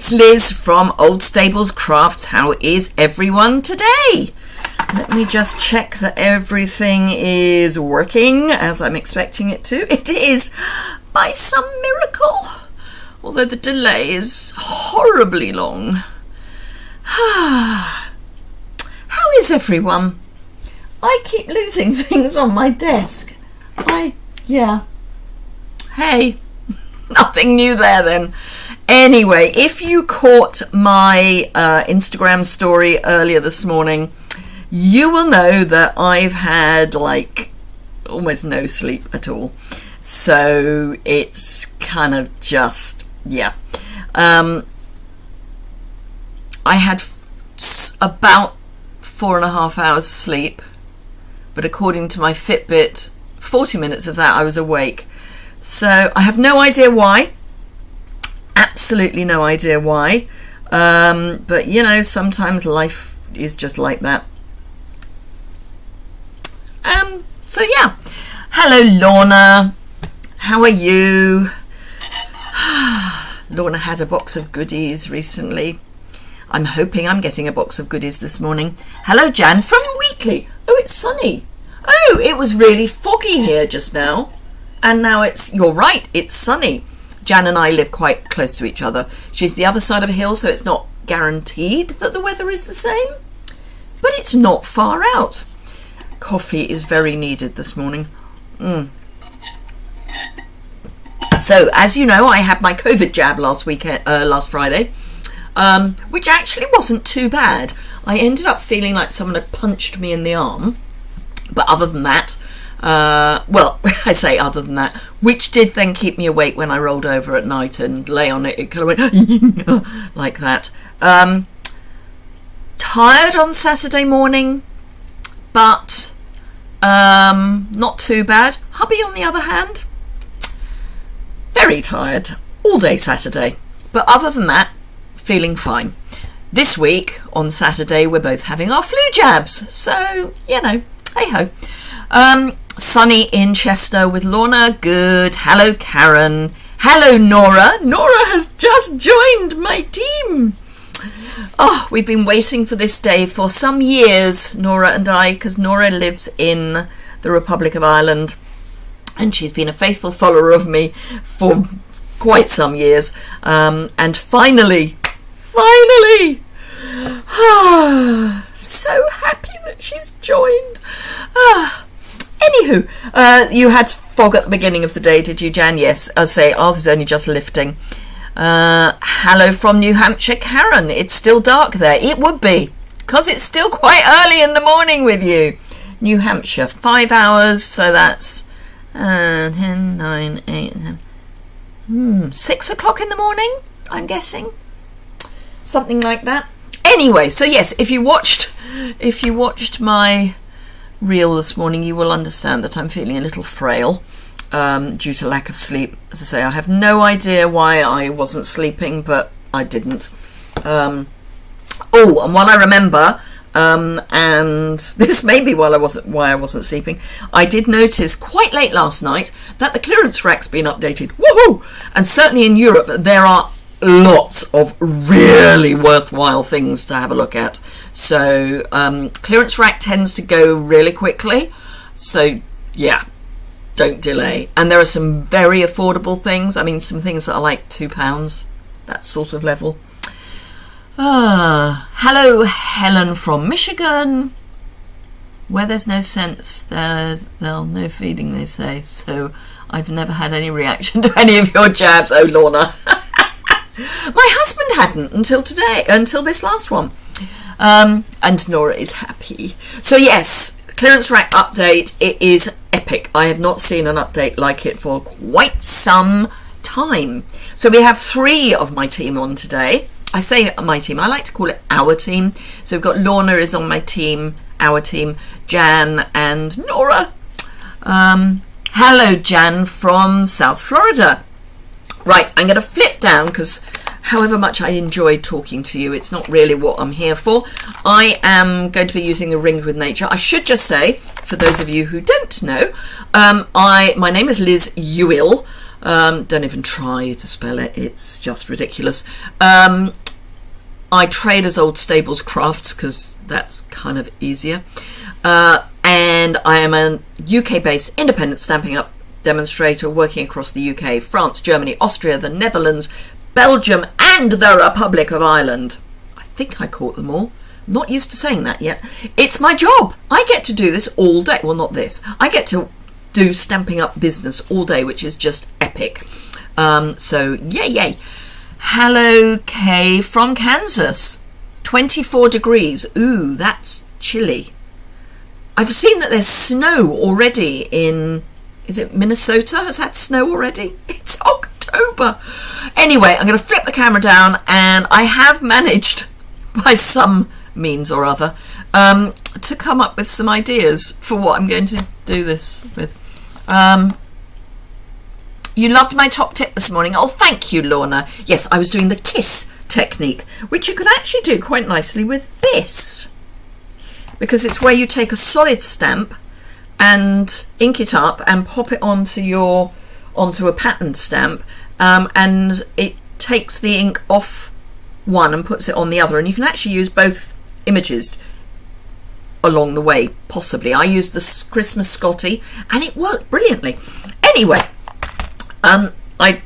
it's Liz from Old Stables Crafts. How is everyone today? Let me just check that everything is working as I'm expecting it to. It is, by some miracle, although the delay is horribly long. How is everyone? I keep losing things on my desk. Hey, nothing new there then. Anyway, if you caught my Instagram story earlier this morning, you will know that I've had almost no sleep at all. So it's kind of just, I had about 4.5 hours sleep, but according to my Fitbit, 40 minutes of that I was awake. So I have no idea why. Absolutely no idea why. But sometimes life is just like that. Hello Lorna, how are you? Lorna had a box of goodies recently. I'm hoping I'm getting a box of goodies this morning. Hello Jan from Wheatley. Oh, it's sunny. Oh, it was really foggy here just now, and now you're right, it's sunny. Jan and I live quite close to each other. She's the other side of a hill, so it's not guaranteed that the weather is the same, but it's not far out. Coffee is very needed this morning. So, as you know, I had my COVID jab last Friday, which actually wasn't too bad. I ended up feeling like someone had punched me in the arm, but other than that, I say other than that, which did then keep me awake when I rolled over at night and lay on it. It kind of went like that. Tired on Saturday morning, but not too bad. Hubby, on the other hand, very tired all day Saturday, but other than that, feeling fine. This week on Saturday we're both having our flu jabs, so hey ho. Sunny in Chester with Lorna. Good. Hello Karen. Hello Nora. Nora has just joined my team. Oh, we've been waiting for this day for some years, Nora and I, because Nora lives in the Republic of Ireland and she's been a faithful follower of me for quite some years. And finally, so happy that she's joined. Anywho, you had fog at the beginning of the day, did you, Jan? Yes, I'll say ours is only just lifting. Hello from New Hampshire, Karen. It's still dark there. It would be, because it's still quite early in the morning with you. New Hampshire, 5 hours, so that's 10, 9, 8, 6 o'clock in the morning, I'm guessing. Something like that. Anyway, so yes, if you watched my reel this morning, you will understand that I'm feeling a little frail due to lack of sleep. As I say, I have no idea why I wasn't sleeping, but I didn't. And while I remember, and this may be why I wasn't sleeping, I did notice quite late last night that the clearance rack's been updated. Woohoo! And certainly in Europe there are lots of really worthwhile things to have a look at. So clearance rack tends to go really quickly, so don't delay. And there are some very affordable things. I mean, some things that are like £2, that sort of level. Hello Helen from Michigan. Where there's no sense, there's no feeding, they say. So I've never had any reaction to any of your jabs. Oh, Lorna. My husband hadn't until this last one. And Nora is happy. So yes, clearance rack update. It is epic. I have not seen an update like it for quite some time. So we have 3 of my team on today. I say my team, I like to call it our team. So we've got Lorna is on my team, our team, Jan and Nora. Hello Jan from South Florida. Right, I'm going to flip down because however much I enjoy talking to you, it's not really what I'm here for. I am going to be using the Ringed with Nature. I should just say, for those of you who don't know, my name is Liz Yuille. Don't even try to spell it. It's just ridiculous. I trade as Old Stables Crafts because that's kind of easier. And I am a UK-based independent Stampin' Up! Demonstrator working across the UK, France, Germany, Austria, the Netherlands, Belgium, and the Republic of Ireland. I think I caught them all. I'm not used to saying that yet. It's my job. I get to do this all day. Well, not this. I get to do Stampin' Up! Business all day, which is just epic. So, yay. Hello, Kay from Kansas. 24 degrees. Ooh, that's chilly. I've seen that there's snow already in... Is it Minnesota has had snow already? It's October. Anyway, I'm going to flip the camera down, and I have managed, by some means or other, to come up with some ideas for what I'm going to do this with. You loved my top tip this morning. Oh, thank you, Lorna. Yes, I was doing the kiss technique, which you could actually do quite nicely with this, because it's where you take a solid stamp and ink it up and pop it onto a patterned stamp, and it takes the ink off one and puts it on the other, and you can actually use both images along the way, possibly. I used the Christmas Scotty and it worked brilliantly. Anyway, I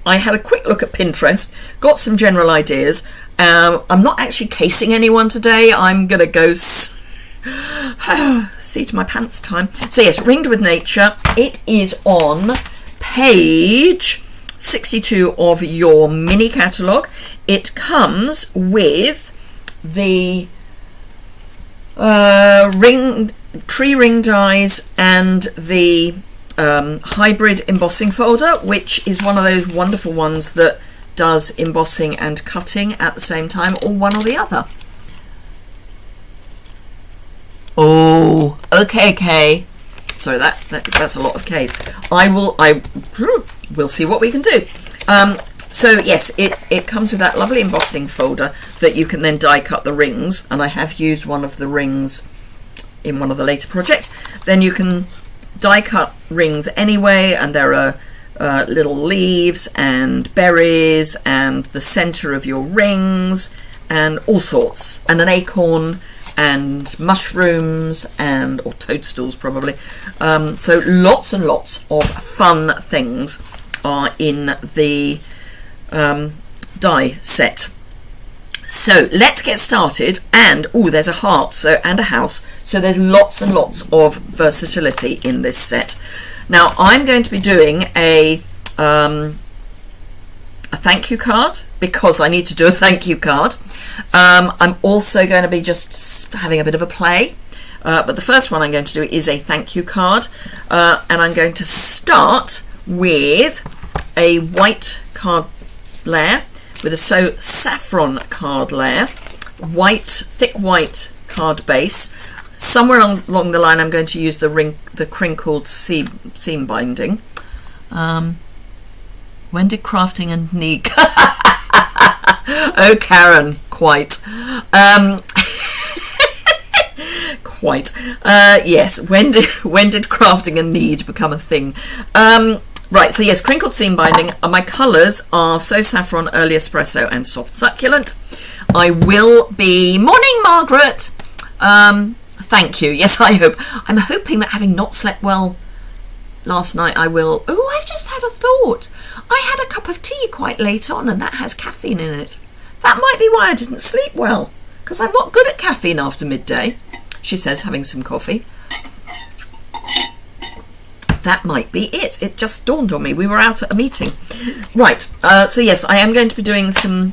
had a quick look at Pinterest, got some general ideas. I'm not actually casing anyone today. I'm gonna go seat my pants time. So yes, Ringed with Nature. It is on page 62 of your mini catalogue. It comes with the tree ring dies and the hybrid embossing folder, which is one of those wonderful ones that does embossing and cutting at the same time, or one or the other. Oh, okay, Kay. Sorry, that's a lot of K's. We'll see what we can do. So yes, it comes with that lovely embossing folder that you can then die cut the rings, and I have used one of the rings in one of the later projects. Then you can die cut rings anyway, and there are little leaves and berries and the center of your rings and all sorts, and an acorn and mushrooms or toadstools probably. So lots and lots of fun things are in the die set. So let's get started. And there's a heart and a house, so there's lots and lots of versatility in this set. Now I'm going to be doing a thank you card, because I need to do a thank you card. I'm also going to be just having a bit of a play, but the first one I'm going to do is a thank you card, and I'm going to start with a white card layer with a saffron card layer, thick white card base. Somewhere along the line I'm going to use the crinkled seam binding. When did crafting and need... Oh, Karen, quite. Quite. Yes, when did crafting and need become a thing? Right, so yes, crinkled seam binding. My colours are So Saffron, Early Espresso and Soft Succulent. I will be... Morning, Margaret! Thank you. Yes, I'm hoping that, having not slept well last night, I will... Oh, I've just had a thought. I had a cup of tea quite late on, and that has caffeine in it. That might be why I didn't sleep well, because I'm not good at caffeine after midday, she says, having some coffee. That might be it. It just dawned on me. We were out at a meeting. Right, so yes, I am going to be doing some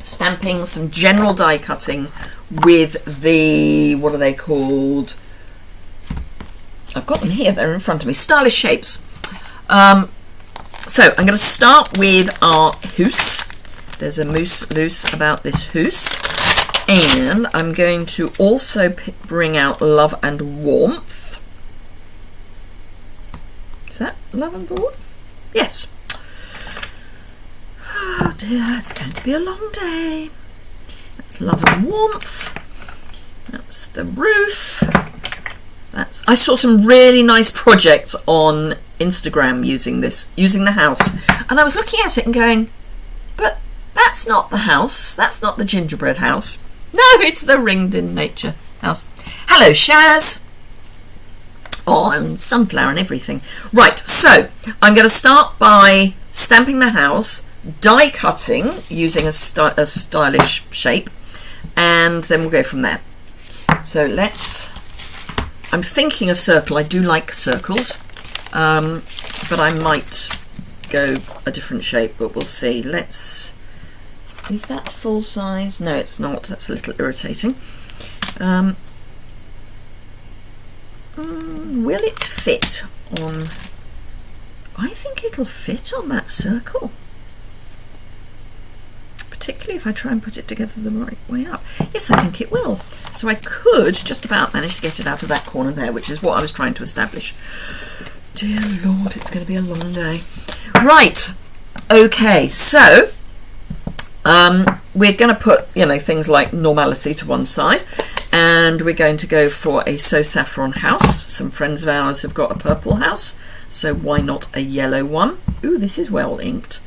stamping, some general die cutting with the... What are they called? I've got them here. They're in front of me. Stylish Shapes. So I'm going to start with our hoose. There's a moose loose about this hoose. And I'm going to also bring out Love and Warmth. Is that Love and Warmth? Yes. Oh dear, it's going to be a long day. That's Love and Warmth. That's the roof. I saw some really nice projects on Instagram using the house, and I was looking at it and going, but that's not the house, that's not the gingerbread house. No, it's the Ringed in Nature house. Hello, Shaz. Oh, and sunflower and everything. Right, so I'm going to start by stamping the house, die cutting using a stylish shape, and then we'll go from there. So I'm thinking a circle. I do like circles, but I might go a different shape, but we'll see. Is that full size? No, it's not. That's a little irritating. Will it fit on... I think it'll fit on that circle. Particularly if I try and put it together the right way up. Yes, I think it will. So I could just about manage to get it out of that corner there, which is what I was trying to establish. Dear Lord, it's going to be a long day. Right. Okay, so... we're going to put, things like normality to one side, and we're going to go for a So Saffron house. Some friends of ours have got a purple house, so why not a yellow one? Ooh, this is well inked.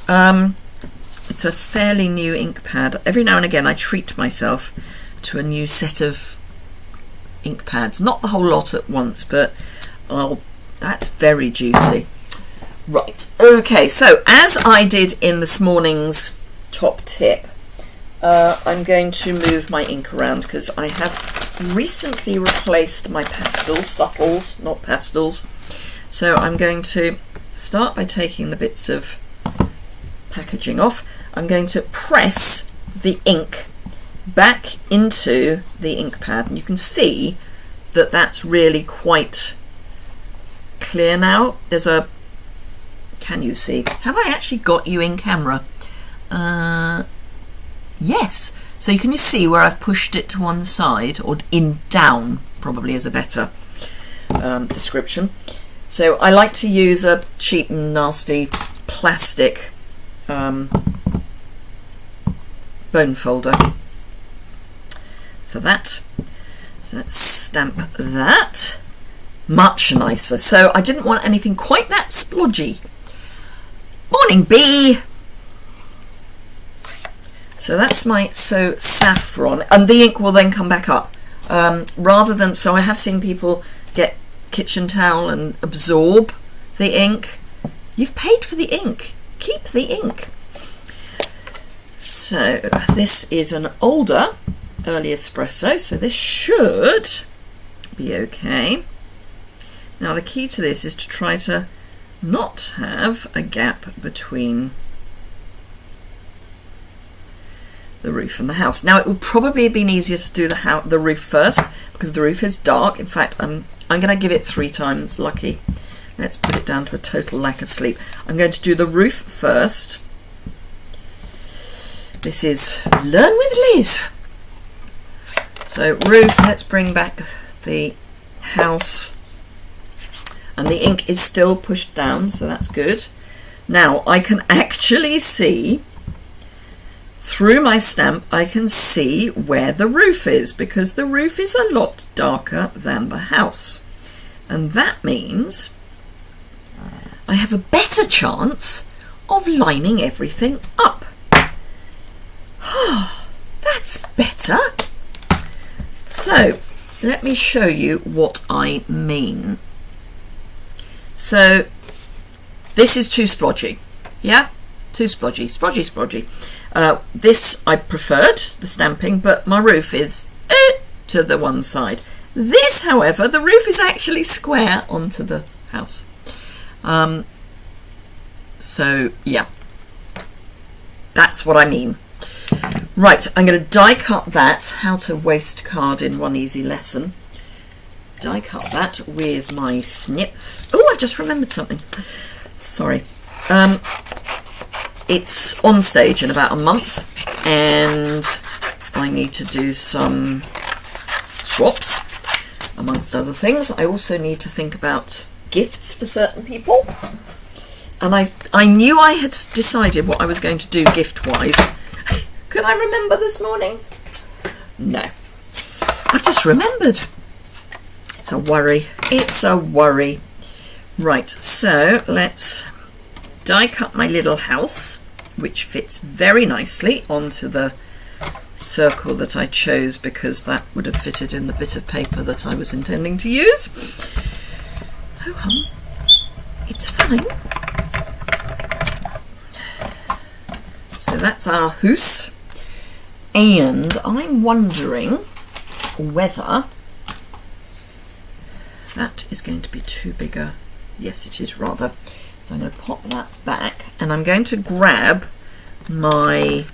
It's a fairly new ink pad. Every now and again I treat myself to a new set of ink pads. Not the whole lot at once, but that's very juicy. Right, okay, so as I did in this morning's top tip, I'm going to move my ink around because I have recently replaced my pastels, subtles, not pastels. So I'm going to start by taking the bits of packaging off. I'm going to press the ink back into the ink pad, and you can see that that's really quite clear now. Can you see? Have I actually got you in camera? Yes, so can you see where I've pushed it to one side, or down probably is a better description. So I like to use a cheap and nasty plastic bone folder for that. So let's stamp that. Much nicer. So I didn't want anything quite that splodgy. Morning, Bee. So that's my So Saffron, and the ink will then come back up. So I have seen people get kitchen towel and absorb the ink. You've paid for the ink. Keep the ink. So this is an older early espresso, so this should be okay. Now the key to this is to try to not have a gap between the roof and the house. Now it would probably have been easier to do the roof first because the roof is dark. In fact, I'm going to give it 3 times lucky. Let's put it down to a total lack of sleep. I'm going to do the roof first. This is Learn with Liz. So roof, let's bring back the house. And the ink is still pushed down, so that's good. Now I can actually see through my stamp, I can see where the roof is because the roof is a lot darker than the house. And that means I have a better chance of lining everything up. That's better. So let me show you what I mean. So this is too splodgy. Yeah? Too splodgy. Splodgy. This I preferred, the stamping, but my roof is to the one side. This, however, the roof is actually square onto the house. So, yeah. That's what I mean. Right, I'm going to die cut that. How to waste card in one easy lesson. Die cut that with my snip. Oh, I've just remembered something. Sorry. It's on stage in about a month, and I need to do some swaps, amongst other things. I also need to think about gifts for certain people. And I knew I had decided what I was going to do gift-wise. Could I remember this morning? No. I've just remembered. It's a worry. It's a worry. Right, so let's die cut my little house, which fits very nicely onto the circle that I chose, because that would have fitted in the bit of paper that I was intending to use. Oh, it's fine. So that's our house, and I'm wondering whether that is going to be too big a... Yes, it is rather. So I'm going to pop that back, and I'm going to grab my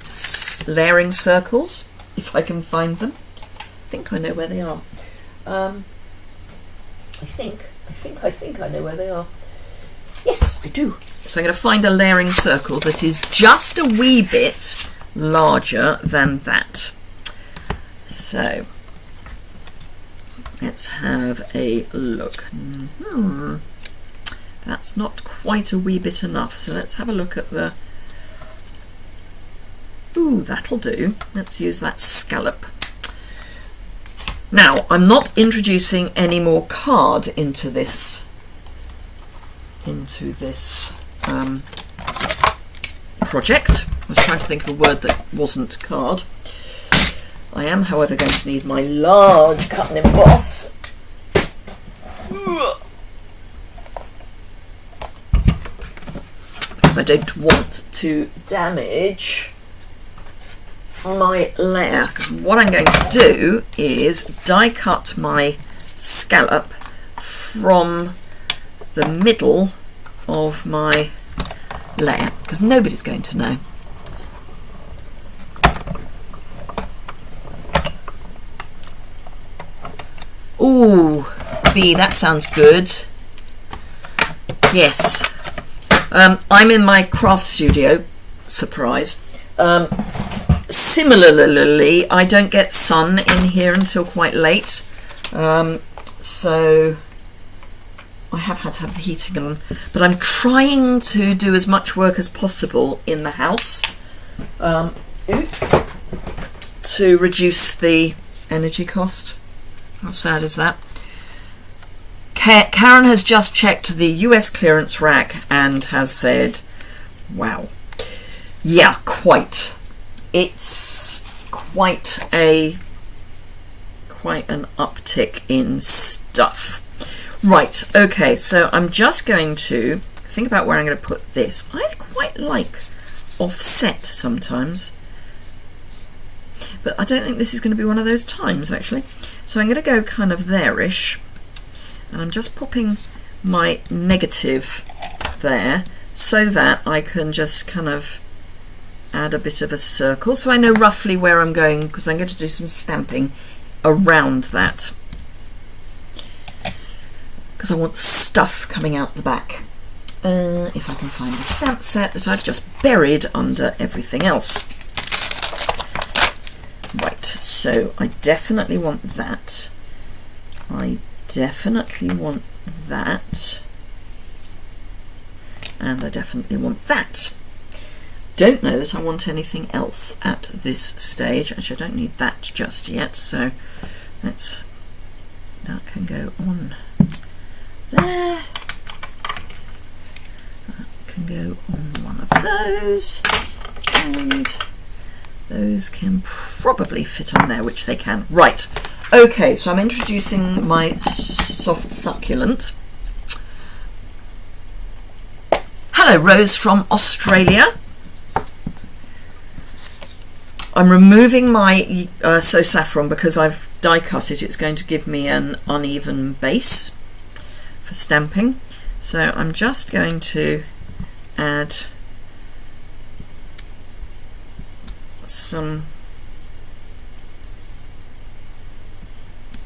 layering circles, if I can find them. I think I know where they are. I think I know where they are. Yes, I do. So I'm going to find a layering circle that is just a wee bit larger than that. So let's have a look. That's not quite a wee bit enough, so let's have a look at the... Ooh, that'll do. Let's use that scallop. Now, I'm not introducing any more card into this project. I was trying to think of a word that wasn't card. I am, however, going to need my large cut and emboss. Because I don't want to damage my layer. Because what I'm going to do is die cut my scallop from the middle of my layer, because nobody's going to know. Ooh, B, that sounds good. Yes. I'm in my craft studio. Surprise. Similarly, I don't get sun in here until quite late. So I have had to have the heating on. But I'm trying to do as much work as possible in the house to reduce the energy cost. How sad is that? Karen has just checked the US clearance rack and has said, wow, yeah, quite. It's quite an uptick in stuff. Right, okay, so I'm just going to think about where I'm going to put this. I quite like offset sometimes, but I don't think this is going to be one of those times, actually. So I'm going to go kind of there-ish, and I'm just popping my negative there so that I can just kind of add a bit of a circle, so I know roughly where I'm going, because I'm going to do some stamping around that, because I want stuff coming out the back. If I can find the stamp set that I've just buried under everything else. Right, so I definitely want that. I definitely want that. And I definitely want that. Don't know that I want anything else at this stage. Actually, I don't need that just yet, so that can go on there. That can go on one of those, and those can probably fit on there, which they can. Right, okay, so I'm introducing my soft succulent. Hello, Rose from Australia. I'm removing my So Saffron because I've die cut it. It's going to give me an uneven base for stamping. So I'm just going to add some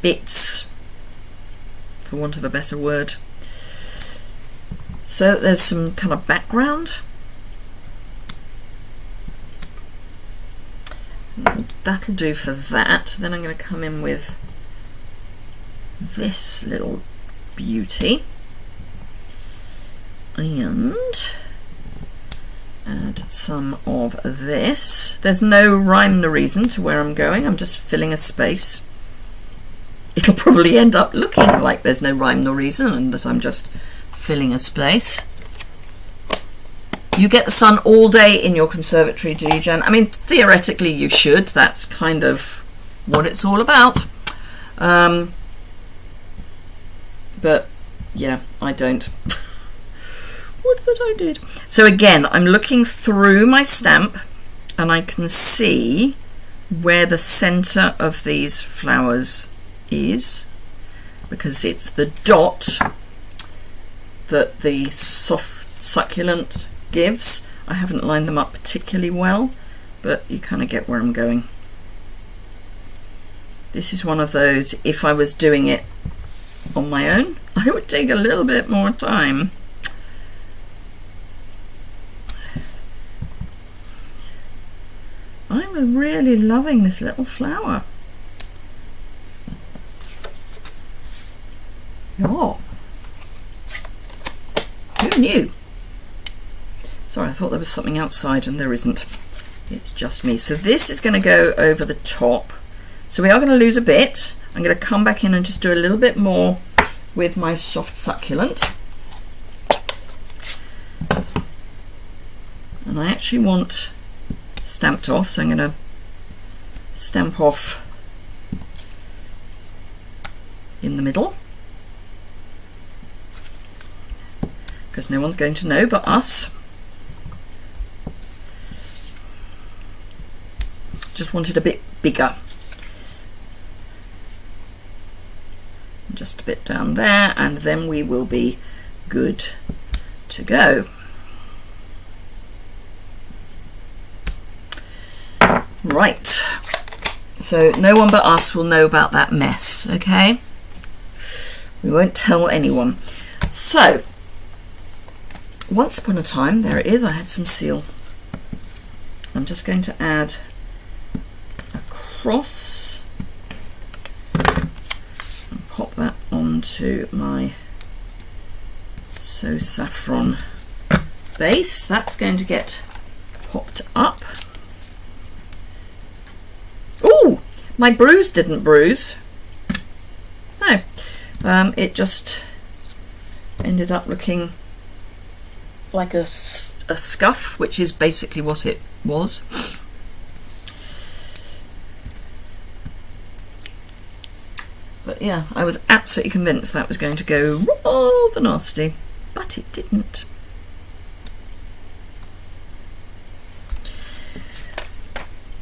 bits, for want of a better word, so that there's some kind of background. That'll do for that. Then I'm going to come in with this little beauty and add some of this. There's no rhyme nor reason to where I'm going. I'm just filling a space. It'll probably end up looking like there's no rhyme nor reason and that I'm just filling a space. You get the sun all day in your conservatory, do you, Jan? I mean, theoretically you should. That's kind of what it's all about. But yeah, I don't. What that I did. So again, I'm looking through my stamp and I can see where the center of these flowers is, because it's the dot that the soft succulent gives. I haven't lined them up particularly well, but you kind of get where I'm going. This is one of those, if I was doing it on my own, I would take a little bit more time. I'm really loving this little flower. Oh, who knew? Sorry, I thought there was something outside and there isn't. It's just me. So this is going to go over the top. So we are going to lose a bit. I'm going to come back in and just do a little bit more with my soft succulent. And I actually want stamped off, so I'm going to stamp off in the middle, because no one's going to know but us. Just want it a bit bigger. Just a bit down there, and then we will be good to go. Right, so no one but us will know about that mess, okay? We won't tell anyone. So, once upon a time, there it is, I had some seal. I'm just going to add a cross and pop that onto my So Saffron base. That's going to get popped up. Oh, my bruise didn't bruise. No, it just ended up looking like a scuff, which is basically what it was. But yeah, I was absolutely convinced that was going to go rather nasty, but it didn't.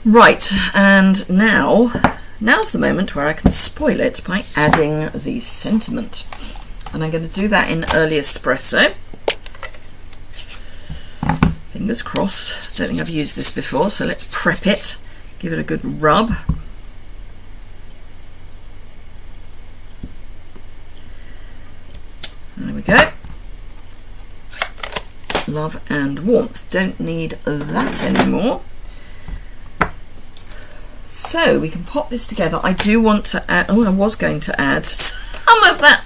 Right, and now's the moment where I can spoil it by adding the sentiment. And I'm going to do that in early espresso. Fingers crossed. Don't think I've used this before, so let's prep it. Give it a good rub. There we go. Love and warmth. Don't need that anymore. So we can pop this together. I do want to add, I was going to add some of that.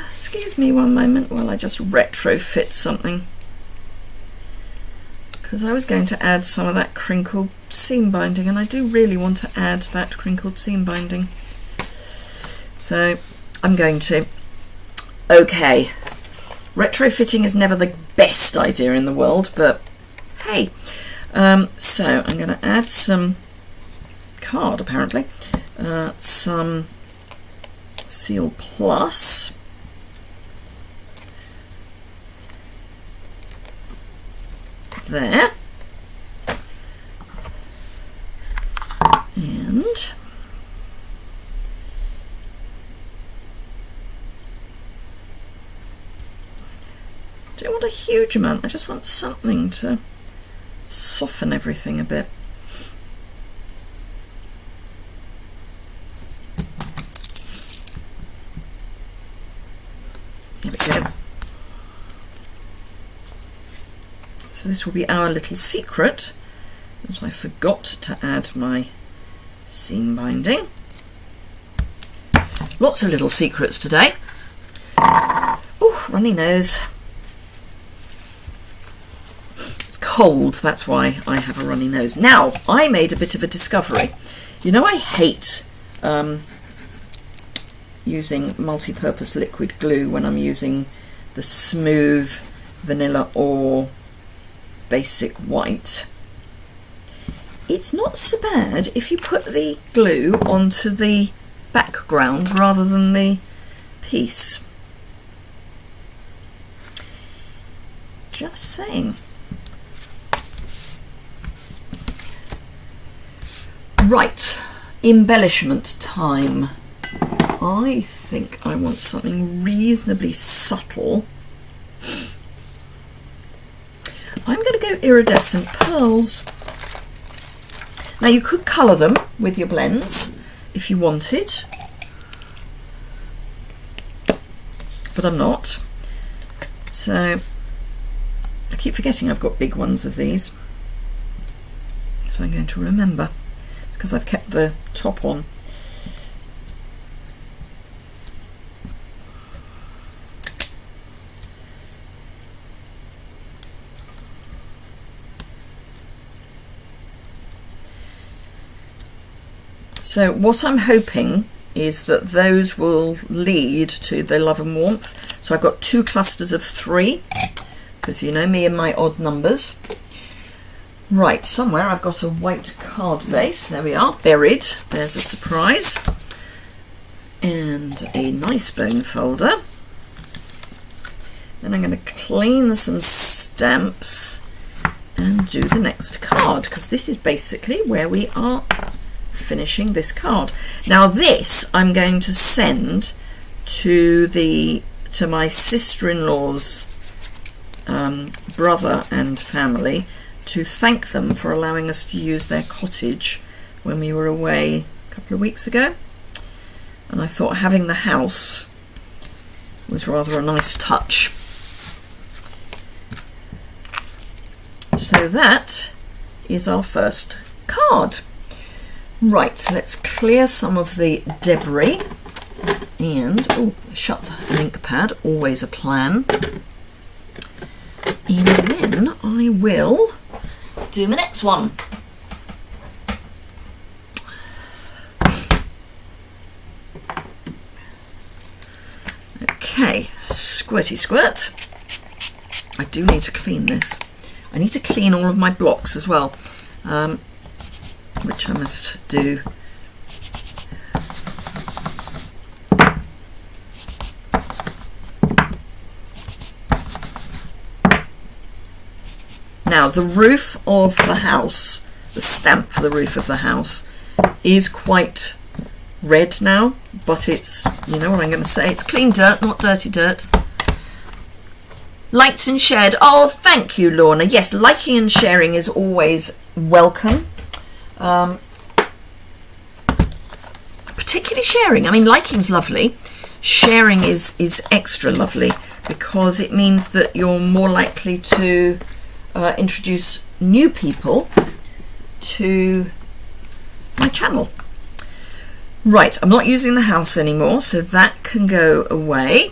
Excuse me one moment while I just retrofit something. Because I was going to add some of that crinkled seam binding, and I do really want to add that crinkled seam binding. So I'm going to. Okay, retrofitting is never the best idea in the world, but hey. So I'm going to add some card, apparently, some Seal Plus, there, and I don't want a huge amount, I just want something to soften everything a bit. There we go. So this will be our little secret that I forgot to add my seam binding. Lots of little secrets today. Oh, runny nose. It's cold, that's why I have a runny nose. Now, I made a bit of a discovery. You know, I hate using multi-purpose liquid glue when I'm using the smooth vanilla or basic white. It's not so bad if you put the glue onto the background rather than the piece. Just saying. Right, embellishment time. I think I want something reasonably subtle. I'm going to go iridescent pearls. Now you could colour them with your blends if you wanted, but I'm not. So I keep forgetting I've got big ones of these, so I'm going to remember. It's because I've kept the top on. So what I'm hoping is that those will lead to the love and warmth. So I've got 2 clusters of 3, because you know me and my odd numbers. Right, somewhere I've got a white card base. There we are, buried. There's a surprise. And a nice bone folder. Then I'm going to clean some stamps and do the next card, because this is basically where we are finishing this card. Now this I'm going to send to my sister-in-law's brother and family to thank them for allowing us to use their cottage when we were away a couple of weeks ago, and I thought having the house was rather a nice touch. So that is our first card. Right, let's clear some of the debris and shut an ink pad, always a plan. And then I will do my next one. Okay, squirty squirt. I do need to clean this. I need to clean all of my blocks as well, which I must do. Now the roof of the house, the stamp for the roof of the house is quite red now, but it's, you know what I'm going to say, it's clean dirt, not dirty dirt. Liked and shared. Oh, thank you, Lorna. Yes, liking and sharing is always welcome. Particularly sharing. I mean, liking's lovely. Sharing is extra lovely, because it means that you're more likely to introduce new people to my channel. Right, I'm not using the house anymore, so that can go away.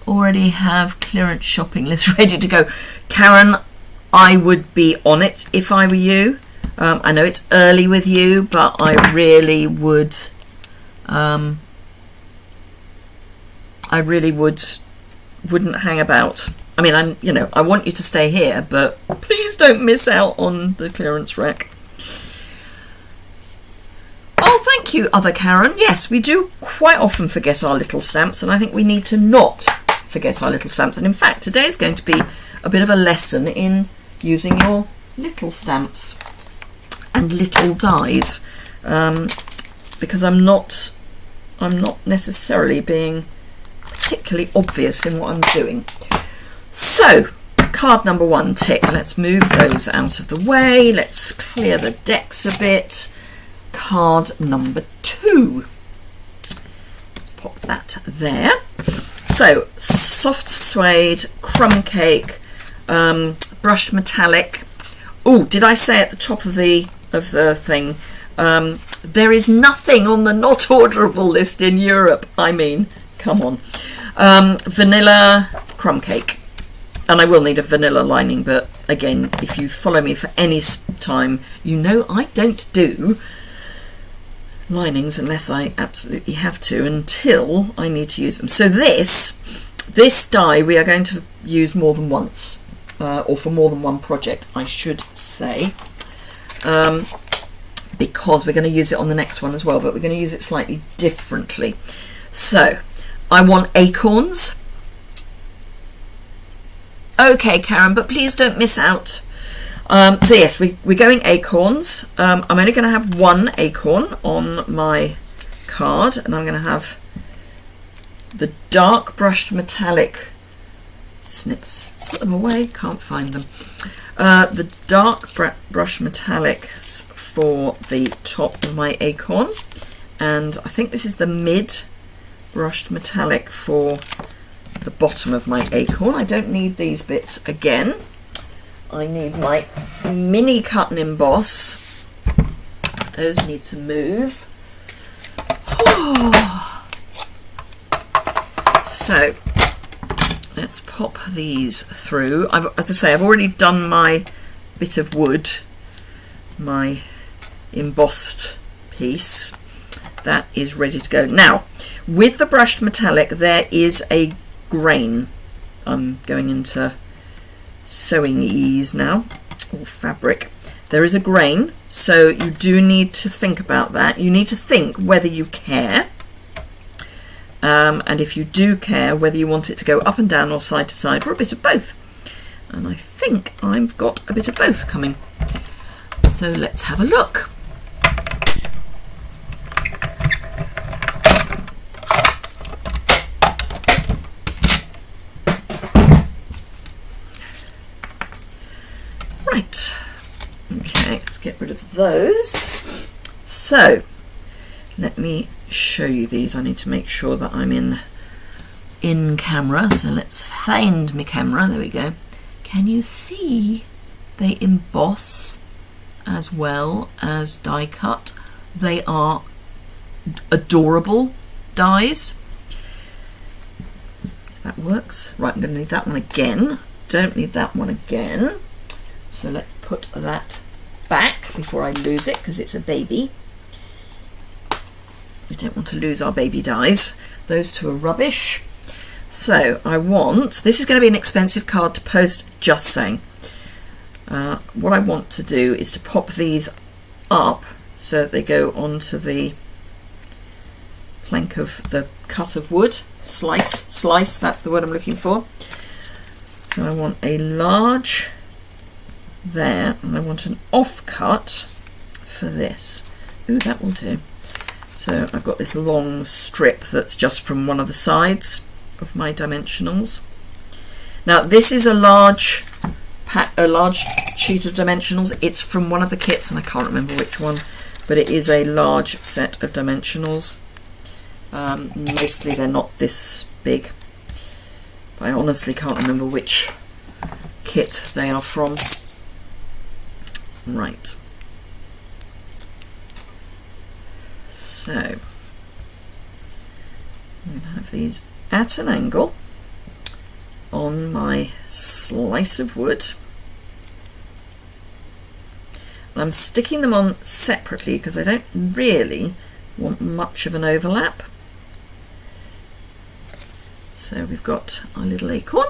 Already have clearance shopping list ready to go. Karen, I would be on it if I were you. I know it's early with you, but I really would. Wouldn't hang about. I mean, I want you to stay here, but please don't miss out on the clearance rack. Oh, thank you, other Karen. Yes, we do quite often forget our little stamps, and I think we need to not forget our little stamps. And in fact, today is going to be a bit of a lesson in using your little stamps and little dies, because I'm not necessarily being particularly obvious in what I'm doing. So, card number 1, tick. Let's move those out of the way. Let's clear the decks a bit. Card number 2. Let's pop that there. So, soft suede, crumb cake, brushed metallic. Oh, did I say at the top of the thing, there is nothing on the not orderable list in Europe. I mean, come on. Vanilla crumb cake. And I will need a vanilla lining, but again, if you follow me for any time, you know I don't do linings unless I absolutely have to, until I need to use them. So this die we are going to use more than once, or for more than one project, I should say, because we're going to use it on the next one as well, but we're going to use it slightly differently. So I want acorns. Okay, Karen, but please don't miss out. So yes, we're going acorns. I'm only going to have one acorn on my card, and I'm going to have the dark brushed metallic snips. Put them away, can't find them. The dark brushed metallics for the top of my acorn, and I think this is the mid brushed metallic for the bottom of my acorn. I don't need these bits again. I need my mini cut and emboss. Those need to move. So let's pop these through. As I say, I've already done my bit of wood, my embossed piece. That is ready to go. Now, with the brushed metallic, there is a grain. I'm going into sewing ease now, or fabric. There is a grain, so you do need to think about that. You need to think whether you care, and if you do care, whether you want it to go up and down or side to side, or a bit of both. And I think I've got a bit of both coming. So let's have a look. Right, okay, let's get rid of those. So let me show you these. I need to make sure that I'm in camera, so let's find my camera. There we go. Can you see they emboss as well as die cut? They are adorable dies. If that works. Right, I'm going to need that one again. Don't need that one again. So let's put that back before I lose it, because it's a baby. We don't want to lose our baby dies. Those two are rubbish. So I want, this is going to be an expensive card to post, just saying. What I want to do is to pop these up so that they go onto the plank of the cut of wood. Slice, that's the word I'm looking for. So I want a large there, and I want an offcut for this. Ooh, that will do. So I've got this long strip that's just from one of the sides of my dimensionals. Now this is a large sheet of dimensionals. It's from one of the kits, and I can't remember which one, but it is a large set of dimensionals. Mostly they're not this big, but I honestly can't remember which kit they are from. Right, so I'm going to have these at an angle on my slice of wood, and I'm sticking them on separately because I don't really want much of an overlap. So we've got our little acorn.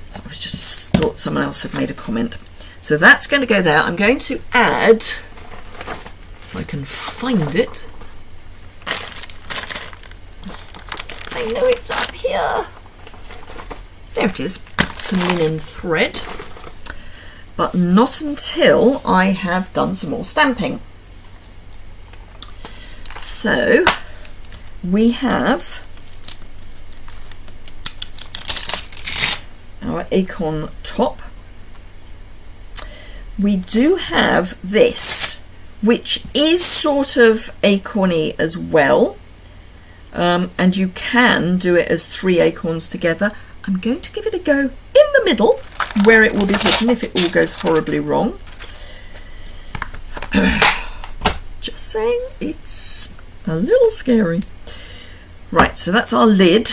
So I just thought someone else had made a comment. So that's going to go there. I'm going to add, if I can find it. I know it's up here. There it is. Some linen thread. But not until I have done some more stamping. So we have our acorn top. We do have this, which is sort of acorny as well, and you can do it as 3 acorns together. I'm going to give it a go in the middle, where it will be hidden if it all goes horribly wrong. Just saying, it's a little scary. Right, so that's our lid.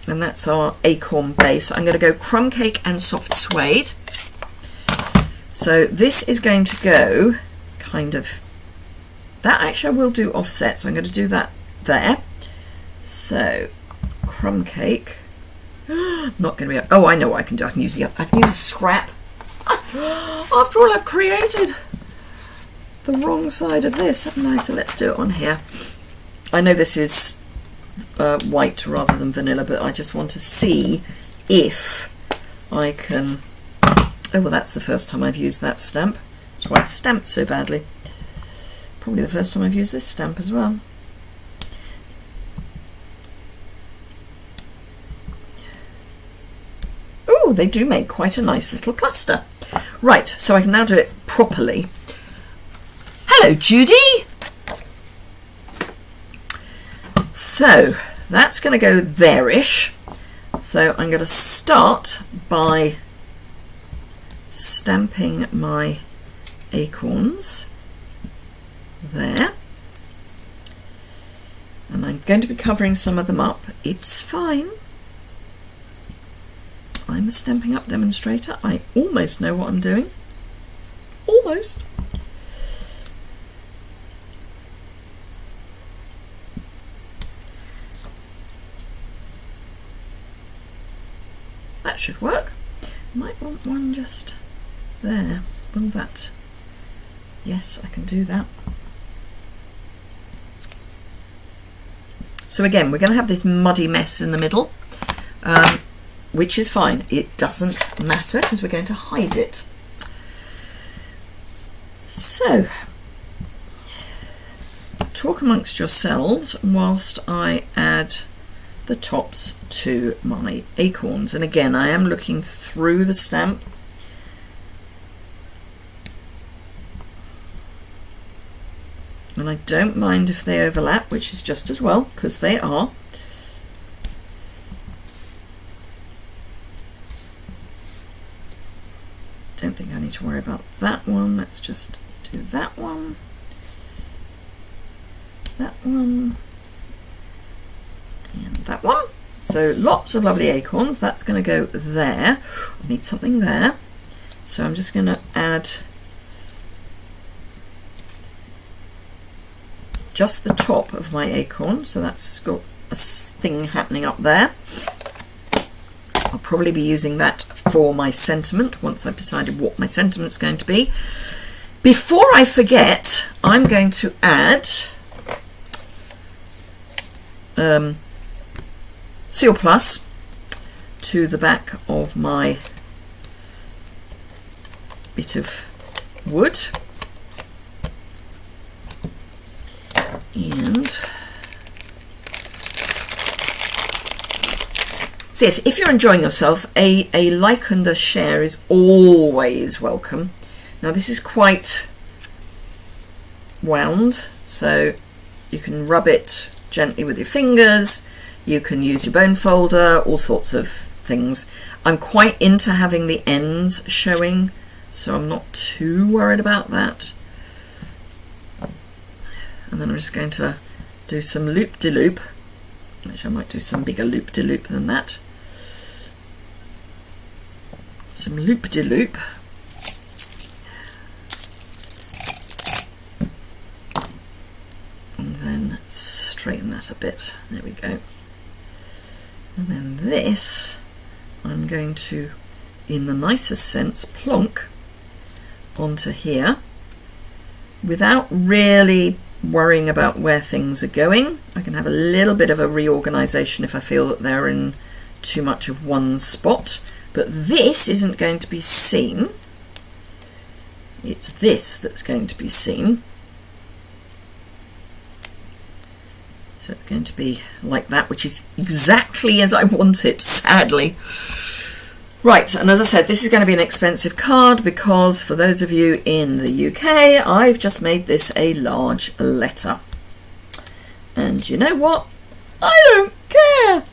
And and that's our acorn base. I'm going to go crumb cake and soft suede. So this is going to go kind of, that actually I will do offset, so I'm going to do that there. So crumb cake, not going to be, oh, I know what I can do. I can use a scrap. After all, I've created the wrong side of this, haven't I? So let's do it on here. I know this is white rather than vanilla, but I just want to see if I can. Oh, well, that's the first time I've used that stamp. That's why it's stamped so badly. Probably the first time I've used this stamp as well. Oh, they do make quite a nice little cluster. Right, so I can now do it properly. Hello, Judy. So that's going to go there-ish. So I'm going to start by stamping my acorns there. And I'm going to be covering some of them up. It's fine. I'm a Stampin' Up demonstrator. I almost know what I'm doing. Almost. That should work. Might want one just there. Will that? Yes, I can do that. So again, we're going to have this muddy mess in the middle, which is fine. It doesn't matter because we're going to hide it. So, talk amongst yourselves whilst I add the tops to my acorns. And again, I am looking through the stamp. And I don't mind if they overlap, which is just as well, because they are. Don't think I need to worry about that one. Let's just do that one. That one. And that one. So lots of lovely acorns. That's going to go there. I need something there. So I'm just going to add just the top of my acorn. So that's got a thing happening up there. I'll probably be using that for my sentiment once I've decided what my sentiment's going to be. Before I forget, I'm going to add Seal Plus to the back of my bit of wood. And so yes, if you're enjoying yourself, a like and a share is always welcome. Now this is quite wound, so you can rub it gently with your fingers, you can use your bone folder, all sorts of things. I'm quite into having the ends showing, so I'm not too worried about that. And then I'm just going to do some loop-de-loop. Actually, I might do some bigger loop-de-loop than that. Some loop-de-loop. And then straighten that a bit. There we go. And then this, I'm going to, in the nicest sense, plonk onto here without really worrying about where things are going. I can have a little bit of a reorganization if I feel that they're in too much of one spot, but this isn't going to be seen. It's this that's going to be seen. So it's going to be like that, which is exactly as I want it, sadly. Right, and as I said, this is going to be an expensive card because for those of you in the UK, I've just made this a large letter. And you know what? I don't care.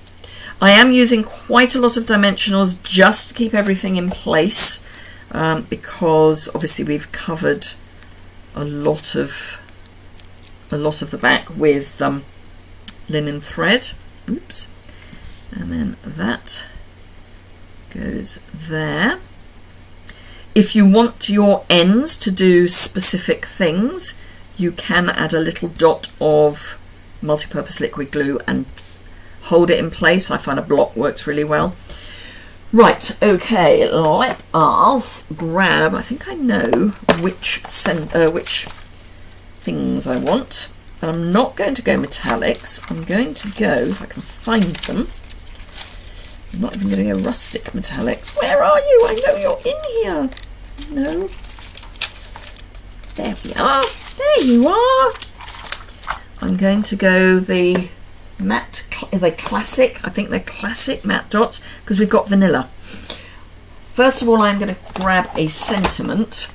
I am using quite a lot of dimensionals just to keep everything in place because obviously we've covered a lot of the back with linen thread. Oops. And then that goes there. If you want your ends to do specific things, you can add a little dot of multi-purpose liquid glue and hold it in place. I find a block works really well. Right, okay, let us grab, I think I know which things I want. And I'm not going to go metallics. I'm going to go, if I can find them, I'm not even going to go rustic metallics. Where are you? I know you're in here. No. There we are. There you are. I'm going to go the matte, the classic, I think they're classic matte dots, because we've got vanilla. First of all, I'm going to grab a sentiment.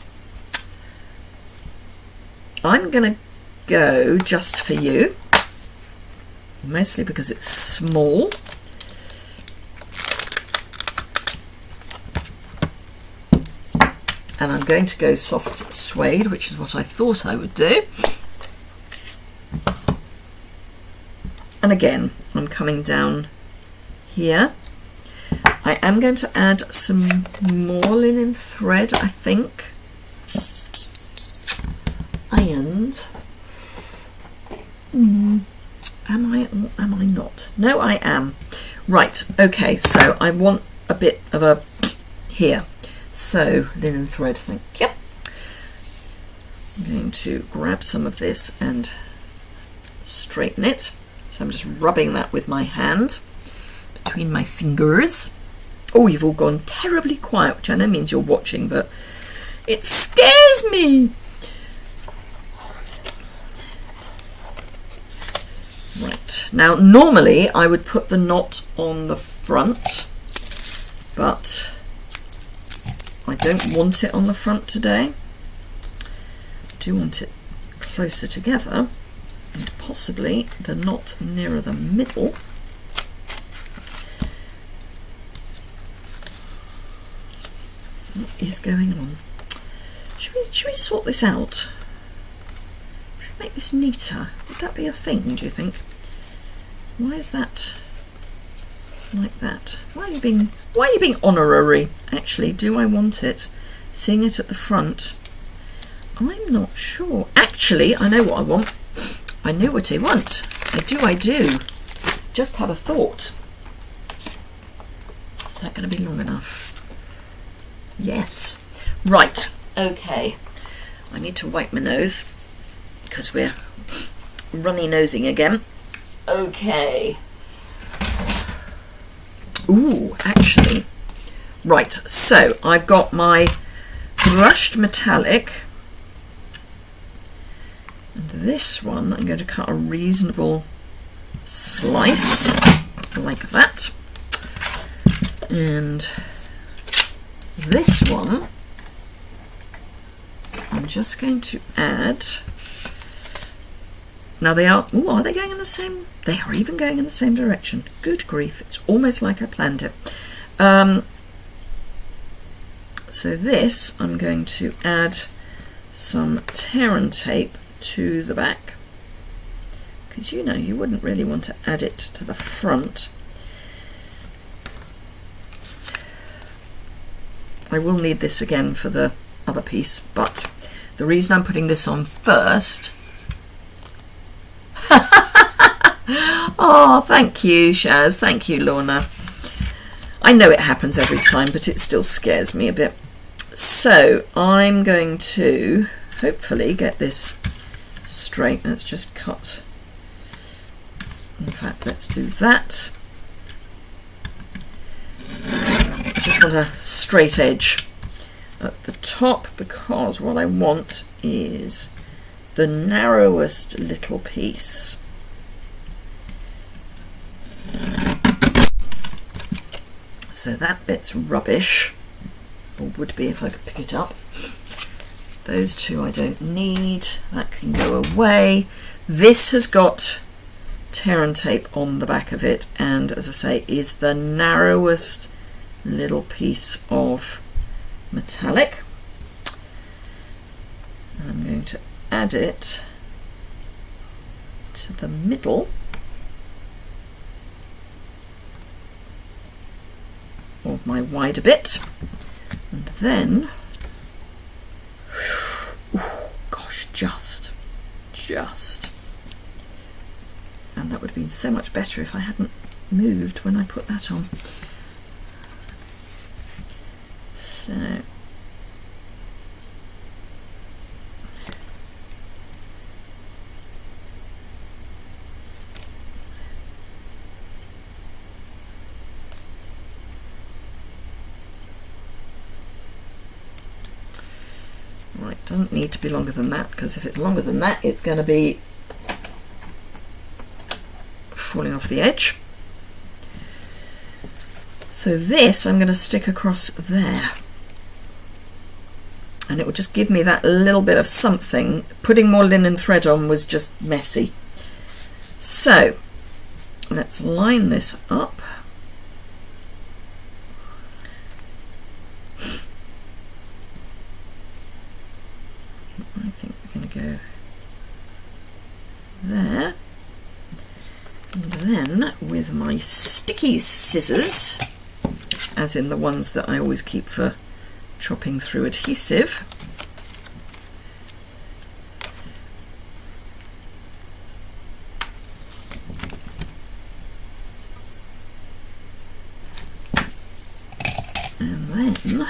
I'm going to go just for you, mostly because it's small. And I'm going to go soft suede, which is what I thought I would do. And again, I'm coming down here. I am going to add some more linen thread, I think. And am I or am I not? No, I am. Right, okay, so I want a bit of a here. So, linen thread, thank you. I'm going to grab some of this and straighten it. So I'm just rubbing that with my hand between my fingers. Oh, you've all gone terribly quiet, which I know means you're watching, but it scares me. Right, now normally I would put the knot on the front, but I don't want it on the front today. I do want it closer together and possibly the knot nearer the middle. What is going on? Should we sort this out? Should we make this neater? Would that be a thing, do you think? Why is that like that? Why are you being honorary? Actually, do I want it? Seeing it at the front? I'm not sure. Actually, I know what I want. I know what I want. I do. Just had a thought. Is that going to be long enough? Yes. Right. Okay. I need to wipe my nose because we're runny nosing again. Okay. Ooh, actually. Right. So I've got my brushed metallic. And this one, I'm going to cut a reasonable slice like that. And this one, I'm just going to add. Now they are, ooh, are they going in the same? They are even going in the same direction. Good grief, it's almost like I planned it. So this, I'm going to add some tear and tape to the back, because you know you wouldn't really want to add it to the front. I will need this again for the other piece, but the reason I'm putting this on first. Oh, thank you, Shaz. Thank you, Lorna. I know it happens every time, but it still scares me a bit. So I'm going to hopefully get this straight. Let's just cut. In fact, let's do that. I just want a straight edge at the top, because what I want is the narrowest little piece. So that bit's rubbish, or would be if I could pick it up. Those two I don't need, that can go away. This has got tear and tape on the back of it, and as I say, is the narrowest little piece of metallic. And I'm going to add it to the middle. of my wider bit, and then, gosh, just, and that would have been so much better if I hadn't moved when I put that on. So right, doesn't need to be longer than that, because if it's longer than that it's going to be falling off the edge. So this I'm going to stick across there, and it will just give me that little bit of something. Putting more linen thread on was just messy. So let's line this up. I think we're going to go there, and then with my sticky scissors, as in the ones that I always keep for chopping through adhesive, and then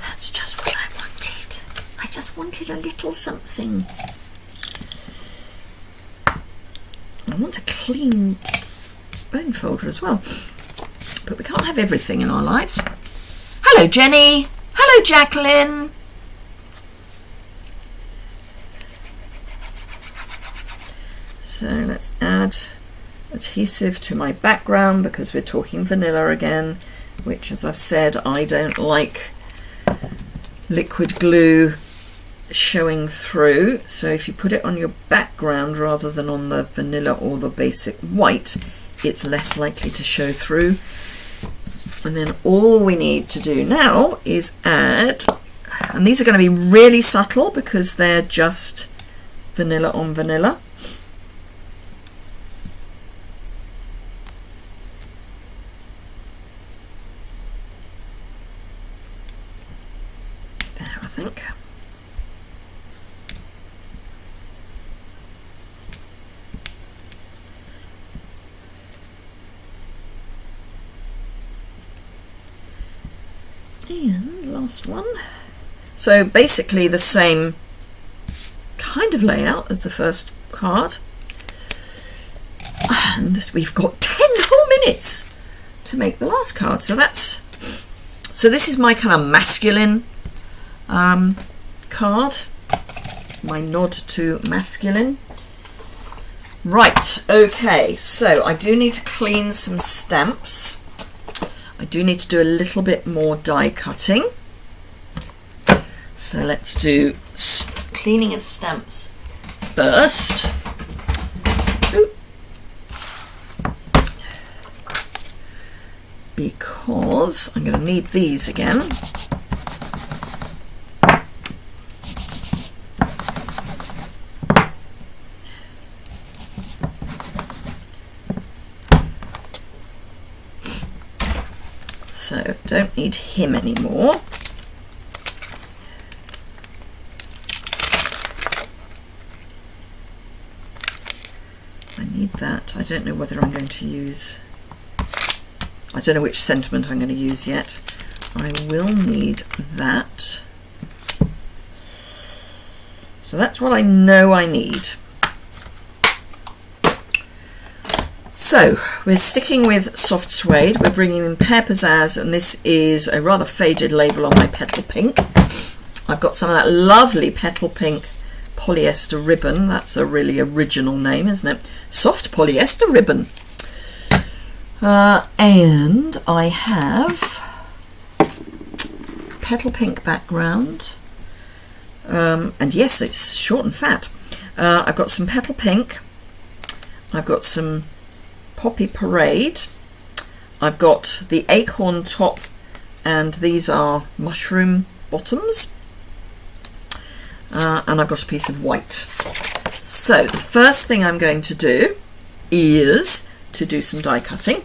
that's just what I wanted. I just wanted a little something. I want a clean bone folder as well, but we can't have everything in our lives. Hello Jenny, hello Jacqueline. So let's add adhesive to my background, because we're talking vanilla again, which, as I've said, I don't like liquid glue showing through. So if you put it on your background rather than on the vanilla or the basic white, it's less likely to show through. And then all we need to do now is add, and these are going to be really subtle because they're just vanilla on vanilla. There, I think. And last one. So basically the same kind of layout as the first card, and we've got 10 whole minutes to make the last card. So this is my kind of masculine card, my nod to masculine. Right, okay, so I do need to clean some stamps. I do need to do a little bit more die cutting. So let's do cleaning of stamps first. Ooh. Because I'm going to need these again. So don't need him anymore. I need that. I don't know whether I'm going to use, I don't know which sentiment I'm going to use yet. I will need that. So that's what I know I need. So we're sticking with soft suede. We're bringing in Pear Pizzazz, and this is a rather faded label on my Petal Pink. I've got some of that lovely Petal Pink polyester ribbon. That's a really original name, isn't it? Soft polyester ribbon. And I have Petal Pink background. And yes, it's short and fat. I've got some Petal Pink. I've got some Poppy Parade. I've got the Acorn top, and these are mushroom bottoms. And I've got a piece of white. So the first thing I'm going to do is to do some die cutting.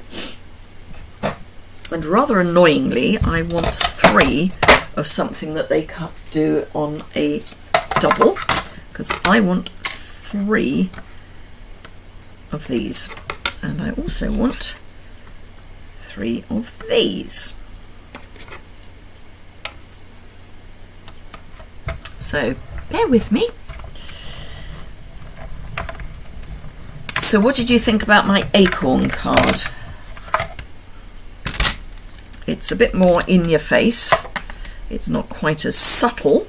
And rather annoyingly, I want 3 of something that they do on a double, because I want 3 of these. And I also want 3 of these. So bear with me. So what did you think about my acorn card? It's a bit more in your face. It's not quite as subtle.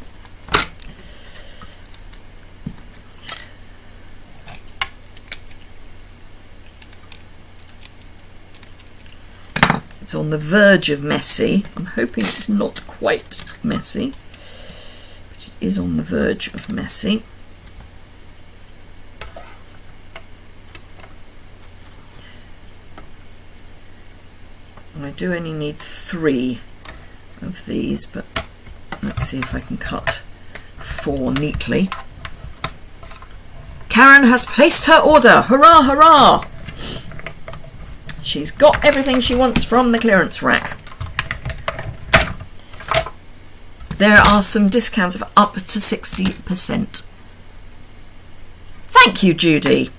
It's on the verge of messy. I'm hoping it's not quite messy, but it is on the verge of messy. I do only need 3 of these, but let's see if I can cut 4 neatly. Karen has placed her order. Hurrah, hurrah! She's got everything she wants from the clearance rack. There are some discounts of up to 60%. Thank you, Judy.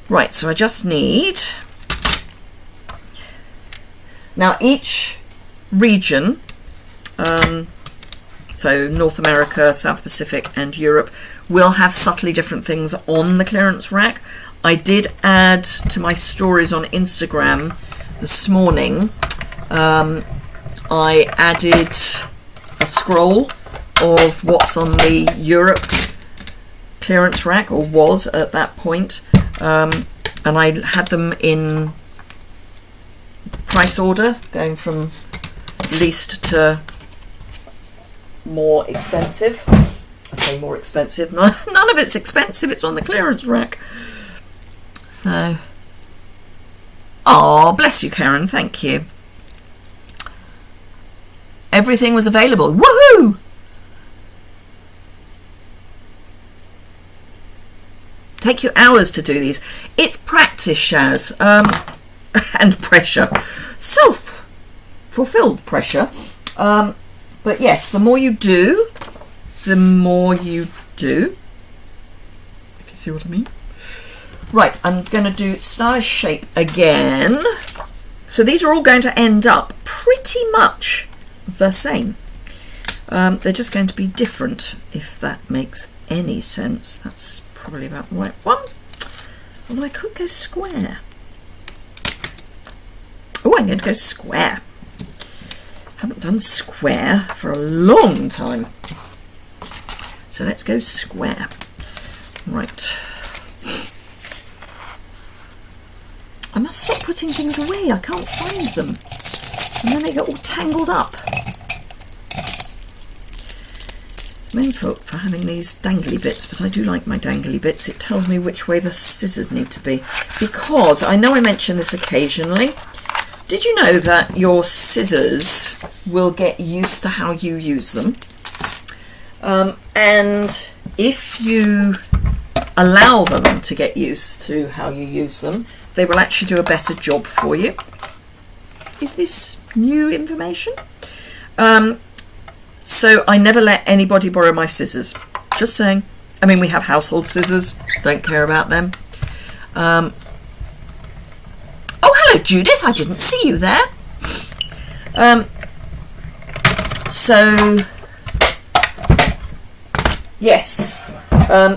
Right, so I just need... Now each region, so North America, South Pacific and Europe, will have subtly different things on the clearance rack. I did add to my stories on Instagram this morning, I added a scroll of what's on the Europe clearance rack, or was at that point, and I had them in price order, going from least to more expensive. I say more expensive, none of it's expensive, it's on the clearance rack. So, oh, bless you, Karen, thank you. Everything was available. Woohoo! Take you hours to do these. It's practice, Shaz, and pressure. Self-fulfilled pressure. But yes, the more you do, the more you do. If you see what I mean. Right, I'm going to do stylish shape again. So these are all going to end up pretty much the same. They're just going to be different, if that makes any sense. That's probably about the right one. Although I could go square. Oh, I'm going to go square. Haven't done square for a long time. So let's go square. Right. I must stop putting things away. I can't find them. And then they get all tangled up. It's main fault for having these dangly bits, but I do like my dangly bits. It tells me which way the scissors need to be. Because, I know I mention this occasionally, did you know that your scissors will get used to how you use them? And if you allow them to get used to how you use them, they will actually do a better job for you. Is this new information? So I never let anybody borrow my scissors. Just saying. I mean, we have household scissors. Don't care about them. Oh, hello, Judith. I didn't see you there. So, yes.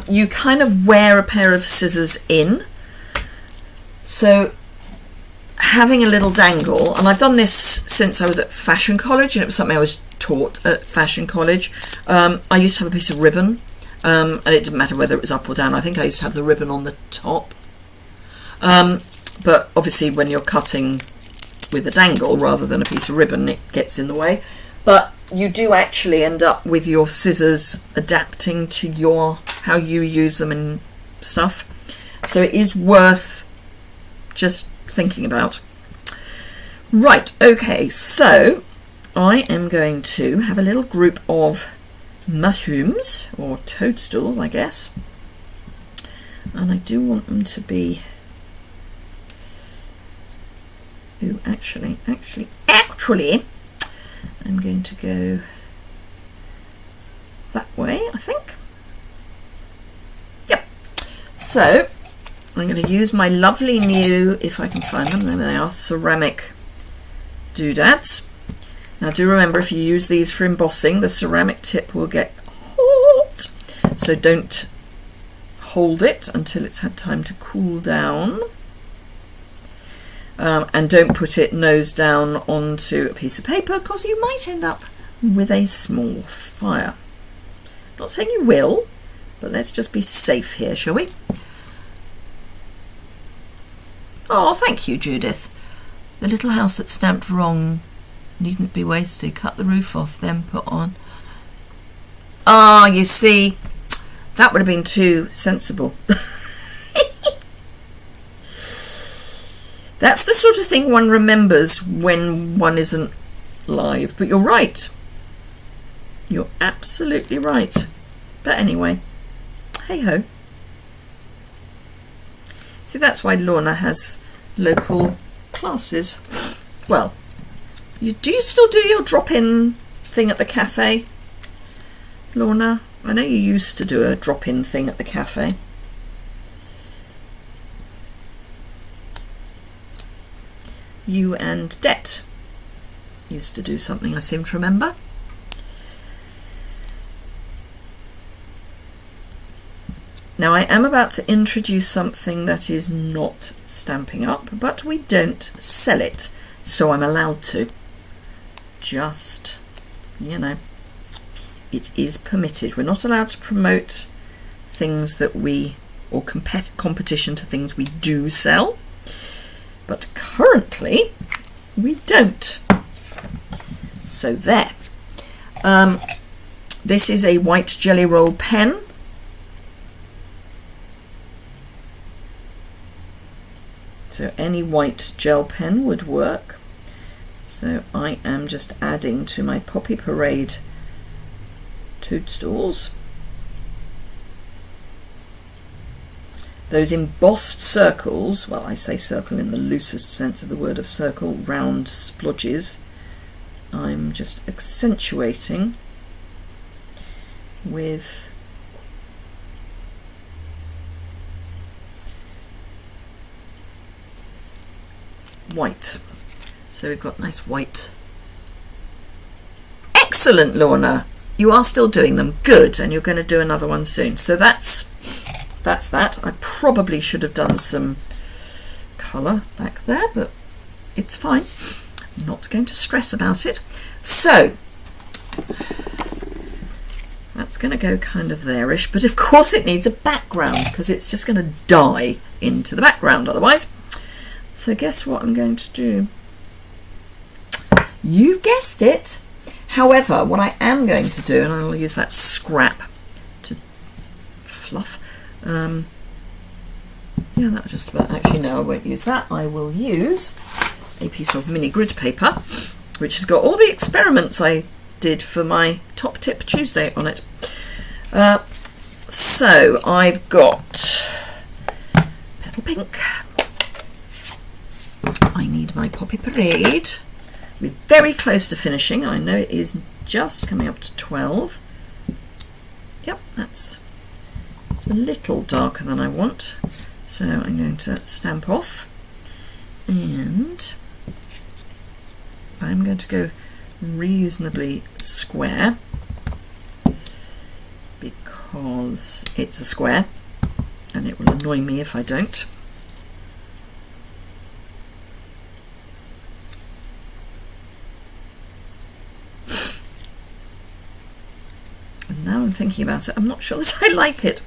You kind of wear a pair of scissors in. So having a little dangle, and I've done this since I was at fashion college, and it was something I was taught at fashion college. I used to have a piece of ribbon, and it didn't matter whether it was up or down. I think I used to have the ribbon on the top. But obviously when you're cutting with a dangle rather than a piece of ribbon, it gets in the way. But you do actually end up with your scissors adapting to how you use them and stuff. So it is worth just thinking about. Right, okay, so I am going to have a little group of mushrooms, or toadstools, I guess. And I do want them to be... Ooh, actually actually, I'm going to go that way, I think. Yep. So I'm going to use my lovely new, if I can find them, there they are, ceramic doodads. Now do remember, if you use these for embossing, the ceramic tip will get hot, so don't hold it until it's had time to cool down. And don't put it nose down onto a piece of paper, because you might end up with a small fire. Not saying you will, but let's just be safe here, shall we? Oh, thank you, Judith. The little house that's stamped wrong needn't be wasted. Cut the roof off, then put on. Ah, you see, that would have been too sensible. That's the sort of thing one remembers when one isn't live. But you're right. You're absolutely right. But anyway, hey ho. See, that's why Lorna has local classes. Well, do you still do your drop-in thing at the cafe, Lorna? I know you used to do a drop-in thing at the cafe. You and Det used to do something, I seem to remember. Now I am about to introduce something that is not Stampin' Up, but we don't sell it, so I'm allowed to. Just, you know, it is permitted. We're not allowed to promote things that we, or competition to things we do sell. But currently we don't. So there. This is a white jelly roll pen. So any white gel pen would work. So I am just adding to my Poppy Parade toadstools those embossed circles, well, I say circle in the loosest sense of the word of circle, round splodges. I'm just accentuating with white. So we've got nice white. Excellent, Lorna. You are still doing them. Good. And you're going to do another one soon. So that's that. I probably should have done some colour back there, but it's fine. I'm not going to stress about it. So that's going to go kind of there-ish, but of course it needs a background because it's just going to die into the background otherwise. So guess what I'm going to do? You guessed it. However, what I am going to do, and I will use that scrap to fluff. Yeah, that'll just about, actually no, I won't use that. I will use a piece of mini grid paper, which has got all the experiments I did for my Top Tip Tuesday on it. So I've got Petal Pink. I need my Poppy Parade. We're very close to finishing. I know it is just coming up to 12. Yep, it's a little darker than I want. So I'm going to stamp off, and I'm going to go reasonably square because it's a square and it will annoy me if I don't. And now I'm thinking about it, I'm not sure that I like it.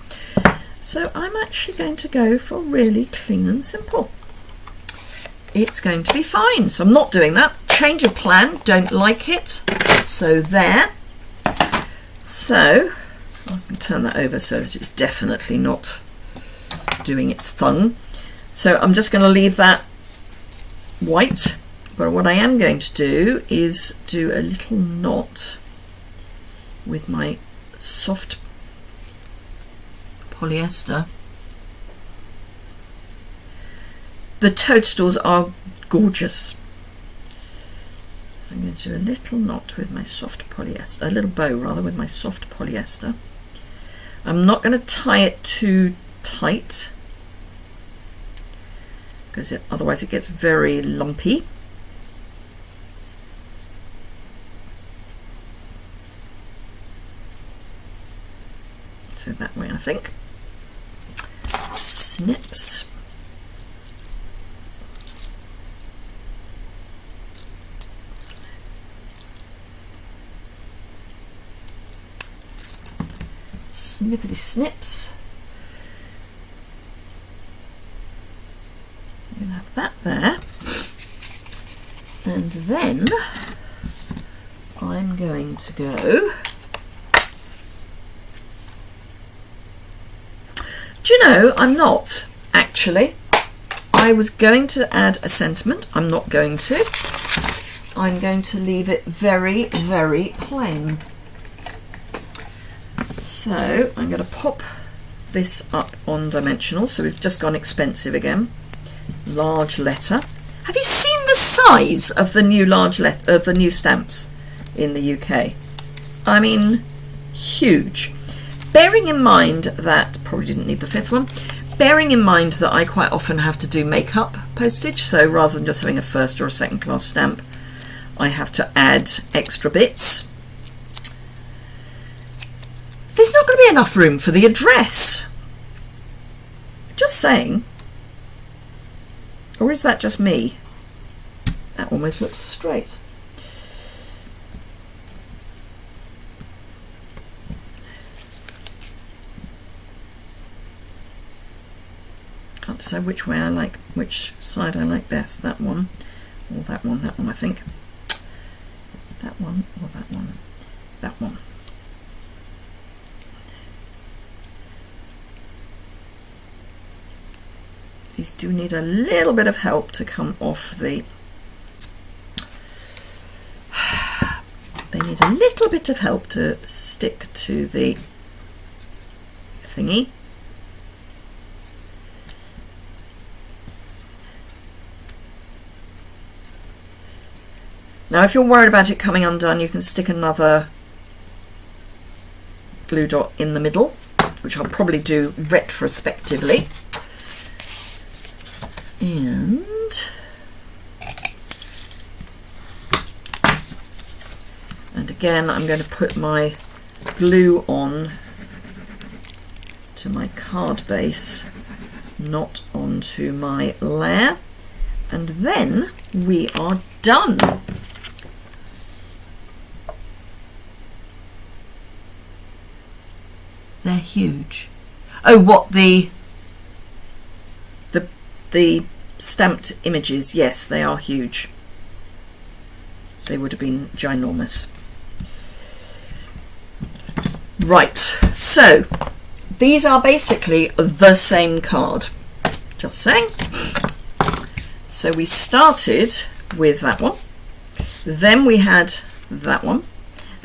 So I'm actually going to go for really clean and simple. It's going to be fine. So I'm not doing that. Change of plan. Don't like it. So there. So I can turn that over so that it's definitely not doing its thing. So I'm just going to leave that white. But what I am going to do is do a little knot with my soft polyester. The toadstools are gorgeous. do a little knot with my soft polyester, a little bow rather with my soft polyester. I'm not going to tie it too tight because otherwise it gets very lumpy. So that way, I think. Snips. Snippety snips. You can have that there. And then I'm going to go. Do you know, I'm not actually. I was going to add a sentiment. I'm not going to. I'm going to leave it very, very plain. So I'm going to pop this up on dimensional. So we've just gone expensive again. Large letter. Have you seen the size of the new large letter of the new stamps in the UK? I mean, huge. Bearing in mind that probably didn't need the fifth one. Bearing in mind that I quite often have to do makeup postage, so rather than just having a first or a second class stamp, I have to add extra bits. There's not going to be enough room for the address. Just saying. Or is that just me? That almost looks straight. Can't decide which way I like, which side I like best. That one, or that one. That one, I think. That one, or that one. That one. These do need a little bit of help to come off the... They need a little bit of help to stick to the thingy. Now if you're worried about it coming undone, you can stick another glue dot in the middle, which I'll probably do retrospectively. And again, I'm going to put my glue on to my card base, not onto my layer, and then we are done. They're huge. Oh, what, the stamped images? Yes, they are huge. They would have been ginormous. Right, so these are basically the same card. Just saying. So we started with that one, then we had that one,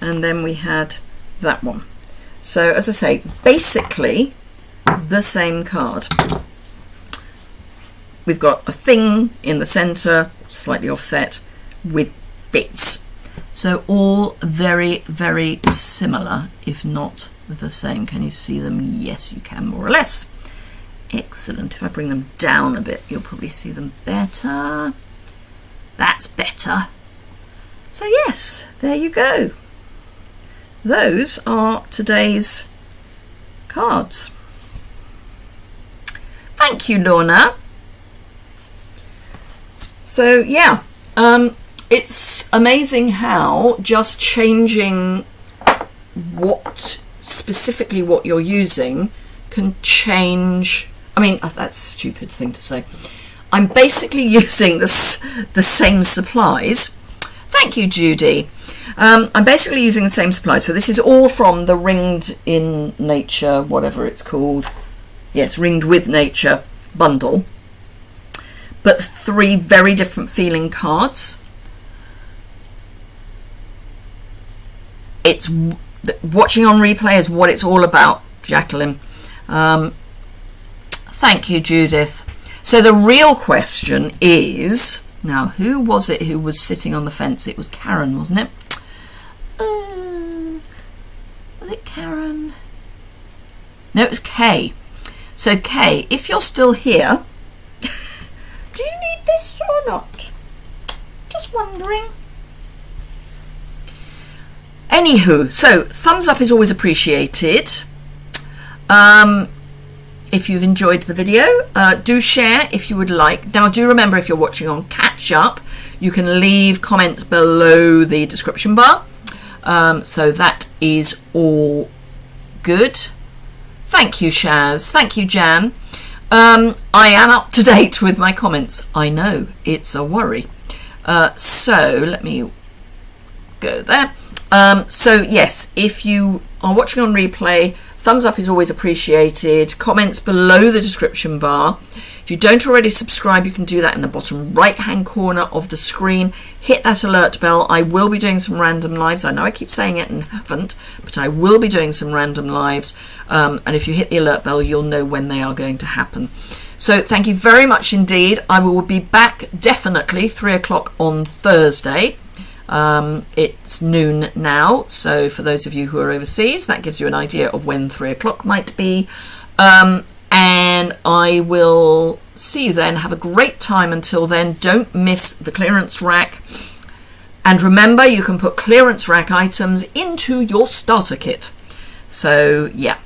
and then we had that one. So as I say, basically the same card. We've got a thing in the centre, slightly offset, with bits. So all very, very similar, if not the same. Can you see them? Yes, you can, more or less. Excellent. If I bring them down a bit, you'll probably see them better. That's better. So yes, there you go. Those are today's cards. Thank you, Lorna. So yeah, it's amazing how just changing specifically what you're using can change. I mean, that's a stupid thing to say. I'm basically using the same supplies. Thank you, Judy. I'm basically using the same supplies. So this is all from the Ringed in Nature, whatever it's called. Yes, Ringed with Nature bundle. But 3 very different feeling cards. It's watching on replay is what it's all about, Jacqueline. Thank you, Judith. So the real question is, Now, who was it who was sitting on the fence? It was Karen, wasn't it? Was it Karen? No, it was Kay. So, Kay, if you're still here, do you need this or not? Just wondering. Anywho, so thumbs up is always appreciated. If you've enjoyed the video, do share if you would like. Now, do remember, if you're watching on Catch Up, you can leave comments below the description bar. So that is all good. Thank you, Shaz. Thank you, Jan. I am up to date with my comments. I know, it's a worry. So let me go there. So yes, if you are watching on replay, thumbs up is always appreciated. Comments below the description bar. If you don't already subscribe, you can do that in the bottom right hand corner of the screen. Hit that alert bell. I will be doing some random lives. I know I keep saying it and haven't, but I will be doing some random lives. And if you hit the alert bell, you'll know when they are going to happen. So thank you very much indeed. I will be back definitely 3 o'clock on Thursday. It's noon now, so for those of you who are overseas, that gives you an idea of when 3 o'clock might be. And I will see you then. Have a great time until then. Don't miss the clearance rack. And remember, you can put clearance rack items into your starter kit. So, yeah.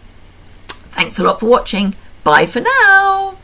Thanks a lot for watching. Bye for now.